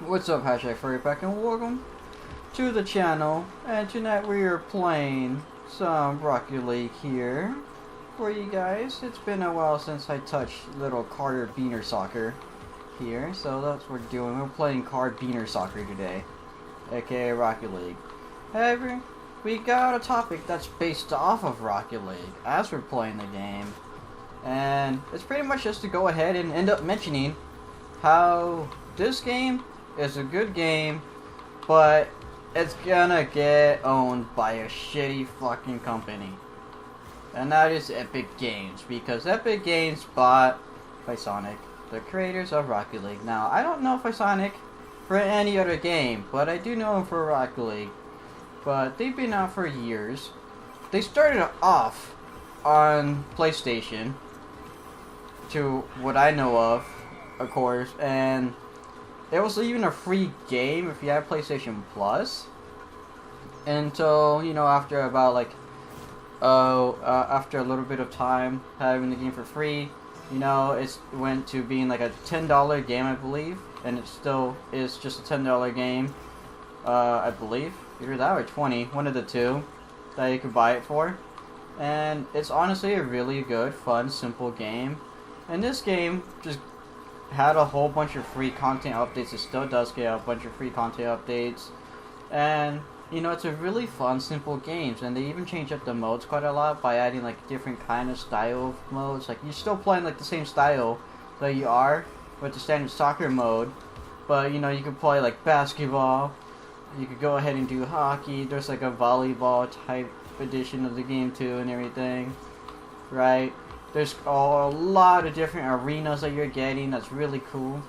What's up, #FURRYPACK, and welcome to the channel. And tonight we are playing some Rocket League here for you guys. It's been a while since I touched little Carter Beaner Soccer here, so that's what we're doing. We're playing Card Beaner Soccer today, aka Rocket League. However, we got a topic that's based off of Rocket League as we're playing the game, and it's pretty much just to go ahead and end up mentioning how this game is a good game, but it's gonna get owned by a shitty fucking company. And that is Epic Games, because Epic Games bought FURRYPACK, the creators of Rocket League. Now, I don't know FURRYPACK for any other game, but I do know them for Rocket League. But they've been out for years. They started off on PlayStation, to what I know of course, and it was even a free game if you had PlayStation Plus. Until, after about after a little bit of time having the game for free, it went to being like a $10 game, I believe, and it still is just a $10 game, I believe. Either that or 20, one of the two, that you could buy it for. And it's honestly a really good, fun, simple game. And this game just had a whole bunch of free content updates. It still does get a bunch of free content updates, and it's a really fun, simple game. And they even change up the modes quite a lot by adding like different kind of style of modes. Like, you're still playing like the same style that you are with the standard soccer mode, but you can play like basketball, you could go ahead and do hockey. There's like a volleyball type edition of the game too, and everything, right? There's a lot of different arenas that you're getting. That's really cool.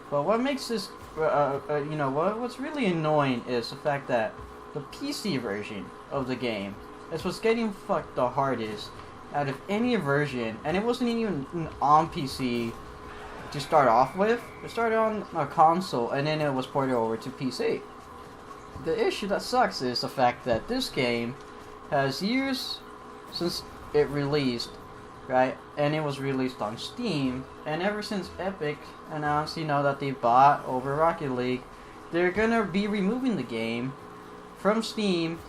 But what makes this, what's really annoying is the fact that the PC version of the game is what's getting fucked the hardest out of any version. And it wasn't even on PC to start off with. It started on a console, and then it was ported over to PC. The issue that sucks is the fact that this game has years since it released, right? And it was released on Steam, and ever since Epic announced, that they bought over Rocket League, they're gonna be removing the game from Steam,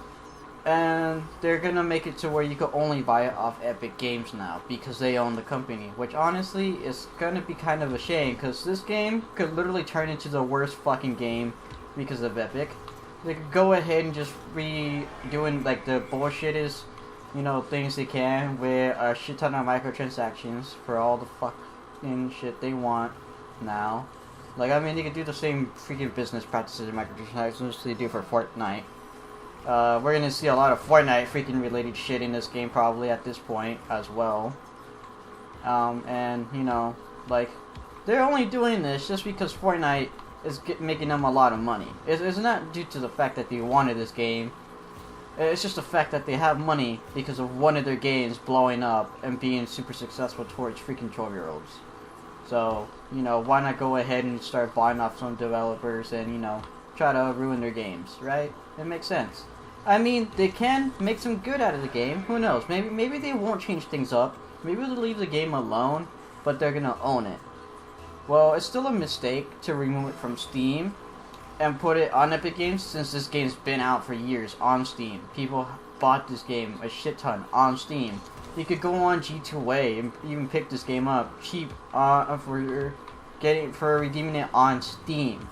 and they're gonna make it to where you could only buy it off Epic Games now, because they own the company, which honestly is gonna be kind of a shame, because this game could literally turn into the worst fucking game because of Epic. They could go ahead and just doing like the bullshittest things they can with a shit ton of microtransactions for all the fucking shit they want now. Like, they could do the same freaking business practices and microtransactions they do for Fortnite. We're gonna see a lot of Fortnite freaking related shit in this game probably at this point as well. And, they're only doing this just because Fortnite is making them a lot of money. It's not due to the fact that they wanted this game. It's just the fact that they have money because of one of their games blowing up and being super successful towards freaking 12-year-olds. So, why not go ahead and start buying off some developers and, try to ruin their games, right? It makes sense. They can make some good out of the game. Who knows? Maybe they won't change things up. Maybe they'll leave the game alone, but they're gonna own it. Well, it's still a mistake to remove it from Steam and put it on Epic Games, since this game's been out for years on Steam. People bought this game a shit ton on Steam. You could go on G2A and even pick this game up cheap for redeeming it on Steam.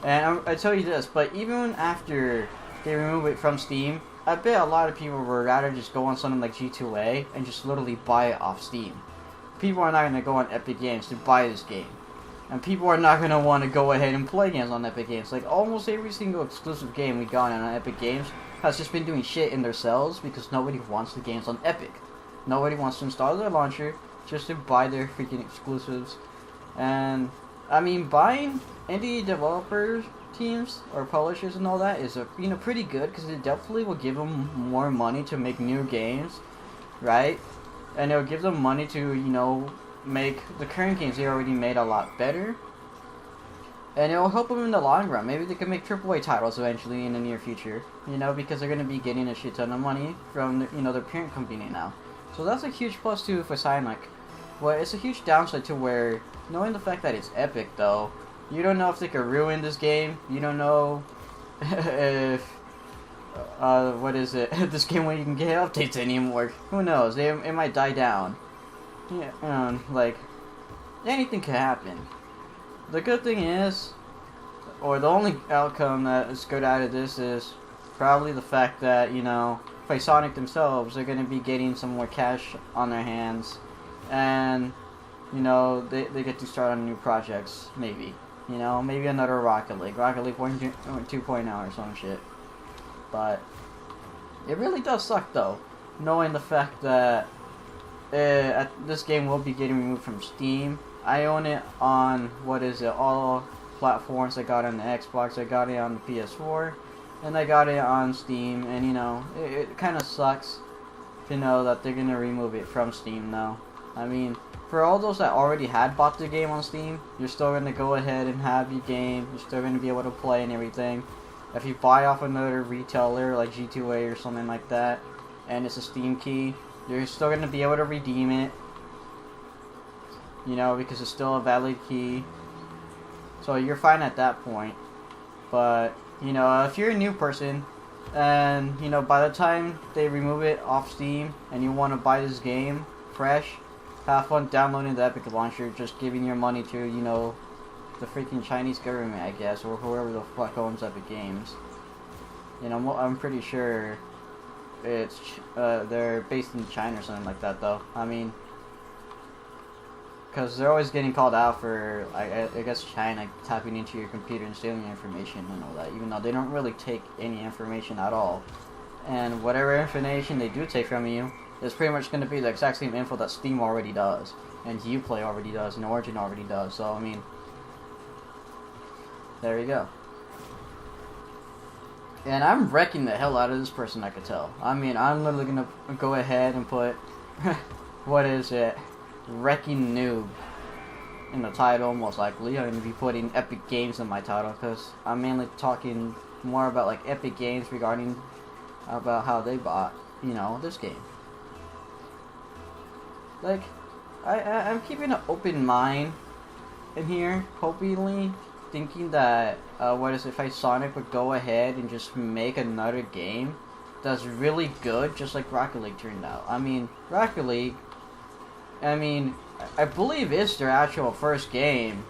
And I tell you this, but even after they remove it from Steam, I bet a lot of people would rather just go on something like G2A and just literally buy it off Steam. People are not going to go on Epic Games to buy this game. And people are not going to want to go ahead and play games on Epic Games. Like, almost every single exclusive game we got on Epic Games has just been doing shit in their cells because nobody wants the games on Epic. Nobody wants to install their launcher just to buy their freaking exclusives. And, buying indie developers teams or publishers and all that is pretty good, because it definitely will give them more money to make new games, right? And it'll give them money to, make the current games they already made a lot better. And it'll help them in the long run. Maybe they can make AAA titles eventually in the near future, because they're going to be getting a shit ton of money from, their parent company now. So that's a huge plus too for FURRYPACK. Well, it's a huge downside to where, knowing the fact that it's Epic though, You don't know if they could ruin this game. You don't know if what is it? This game when you can get updates anymore. Who knows? It might die down. Yeah, like anything could happen. The good thing is, or the only outcome that is good out of this is probably the fact that, you know, Sonic themselves are going to be getting some more cash on their hands, and, you know, they get to start on new projects, maybe. You know, maybe another Rocket League 2.0 or some shit. But it really does suck, though, knowing the fact that this game will be getting removed from Steam. I own it on, all platforms. I got it on the Xbox, I got it on the PS4, and I got it on Steam, and, you know, it kind of sucks to know that they're going to remove it from Steam now. I mean, for all those that already had bought the game on Steam, you're still going to go ahead and have your game, you're still going to be able to play and everything. If you buy off another retailer like G2A or something like that, and it's a Steam key, you're still going to be able to redeem it, you know, because it's still a valid key. So you're fine at that point. But, you know, if you're a new person, and, you know, by the time they remove it off Steam, and you want to buy this game fresh, have fun downloading the Epic Launcher, just giving your money to, you know, the freaking Chinese government, I guess, or whoever the fuck owns Epic Games. You know, I'm pretty sure it's, they're based in China or something like that, though. I mean, because they're always getting called out for, I guess, China tapping into your computer and stealing your information and all that, even though they don't really take any information at all. And whatever information they do take from you is pretty much going to be the exact same info that Steam already does, and Uplay already does, and Origin already does. So, I mean, there you go. And I'm wrecking the hell out of this person, I could tell. I mean, I'm literally going to go ahead and put, Wrecking Noob in the title, most likely. I'm going to be putting Epic Games in my title, because I'm mainly talking more about, like, Epic Games regarding about how they bought, you know, this game. Like, I'm keeping an open mind in here, hopefully thinking that, Sonic would go ahead and just make another game that's really good, just like Rocket League turned out. I mean, Rocket League, I believe it's their actual first game,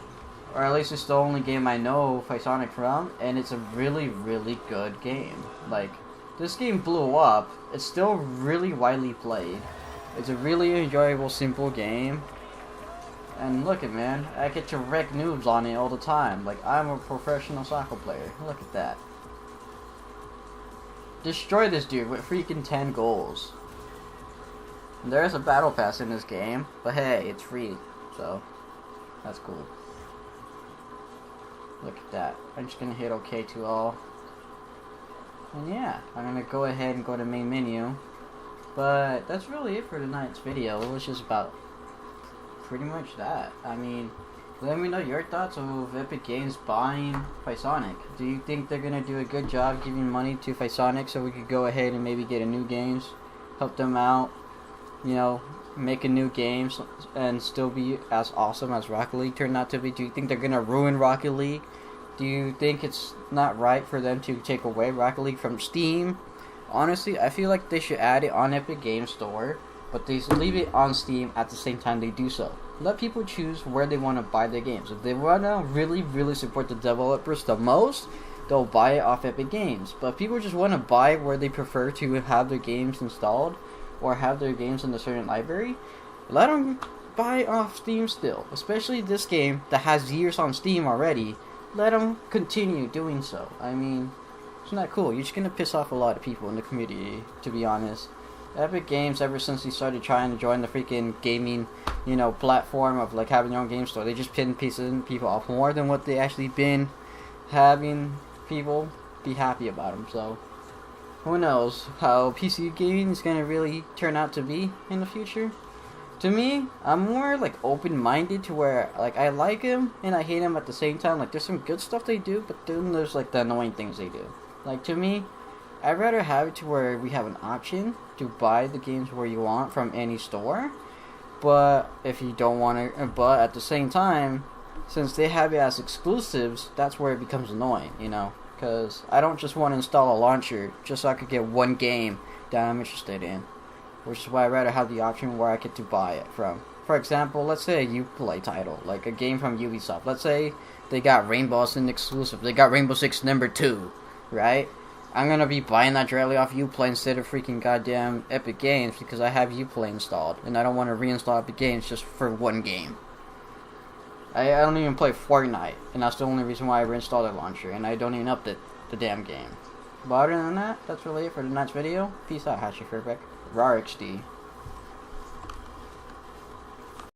or at least it's the only game I know Sonic from, and it's a really, really good game. Like, this game blew up, it's still really widely played. It's a really enjoyable, simple game. And look at, man, I get to wreck noobs on it all the time. Like, I'm a professional soccer player. Look at that. Destroy this dude with freaking 10 goals. And there's a battle pass in this game, but hey, it's free, so that's cool. Look at that. I'm just gonna hit OK to all. And yeah, I'm gonna go ahead and go to main menu. But that's really it for tonight's video. It was just about pretty much that. I mean, let me know your thoughts of Epic Games buying Sonic. Do you think they're gonna do a good job giving money to Sonic so we could go ahead and maybe get a new games, help them out, you know, make a new game and still be as awesome as Rocket League turned out to be? Do you think they're gonna ruin Rocket League? Do you think it's not right for them to take away Rocket League from Steam? Honestly, I feel like they should add it on Epic Games Store, but they leave it on Steam at the same time they do so. Let people choose where they want to buy their games. If they want to really, really support the developers the most, they'll buy it off Epic Games. But if people just want to buy where they prefer to have their games installed, or have their games in a certain library, let them buy off Steam still. Especially this game that has years on Steam already. Let them continue doing so. I mean, isn't that cool? You're just going to piss off a lot of people in the community, to be honest. Epic Games, ever since they started trying to join the freaking gaming, you know, platform of like having their own game store, they just pissing people off more than what they actually been having people be happy about them. So, who knows how PC gaming is going to really turn out to be in the future. To me, I'm more like open-minded to where like I like him and I hate him at the same time. Like, there's some good stuff they do, but then there's like the annoying things they do. Like, to me, I'd rather have it to where we have an option to buy the games where you want from any store. But if you don't want to, but at the same time, since they have it as exclusives, that's where it becomes annoying, you know? Because I don't just want to install a launcher just so I could get one game that I'm interested in. Which is why I'd rather have the option where I get to buy it from. For example, let's say a Uplay title, like a game from Ubisoft. Let's say they got Rainbow Six exclusive. They got Rainbow Six number 2, right? I'm gonna be buying that directly off Uplay instead of freaking goddamn Epic Games because I have Uplay installed. And I don't want to reinstall Epic Games just for one game. I don't even play Fortnite, and that's the only reason why I reinstalled the launcher, and I don't even update the damn game. But other than that, that's really it for tonight's video. Peace out, Hashi FURRYPACK. RARXD.